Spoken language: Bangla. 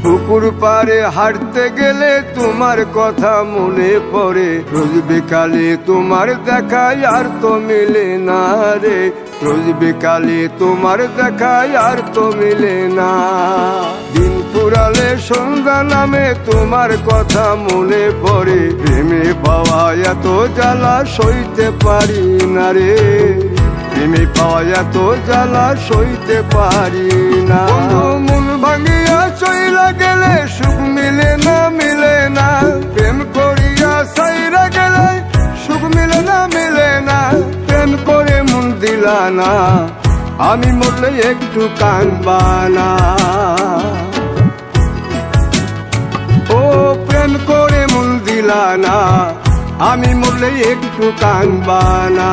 পুকুর পাড়ে হাঁটতে গেলে তোমার কথা মনে পড়ে, রোজ বিকালে তোমার দেখায় আর তো মিলে না রে, রোজ বিকালে তোমার দেখায় আর তো মিলে না। দিন ফুরালে সন্ধ্যা নামে তোমার কথা মনে পড়ে, প্রেমে পাওয়া এত জ্বালা সইতে পারি না রে, প্রেমে পাওয়া এত জ্বালা সইতে পারি না। মন ভাঙিয়া চইলা গেলে সুখ মিলে না, মিলে না, প্রেম করিয়া সাইরা গেলে সুখ মিলে না, মিলে না, প্রেম করে মন দিলা না, আমি মরলে একটু কাঁদবা না। ও প্রেম করে মন দিলা না, আমি মরলে একটু কাঁদবা না।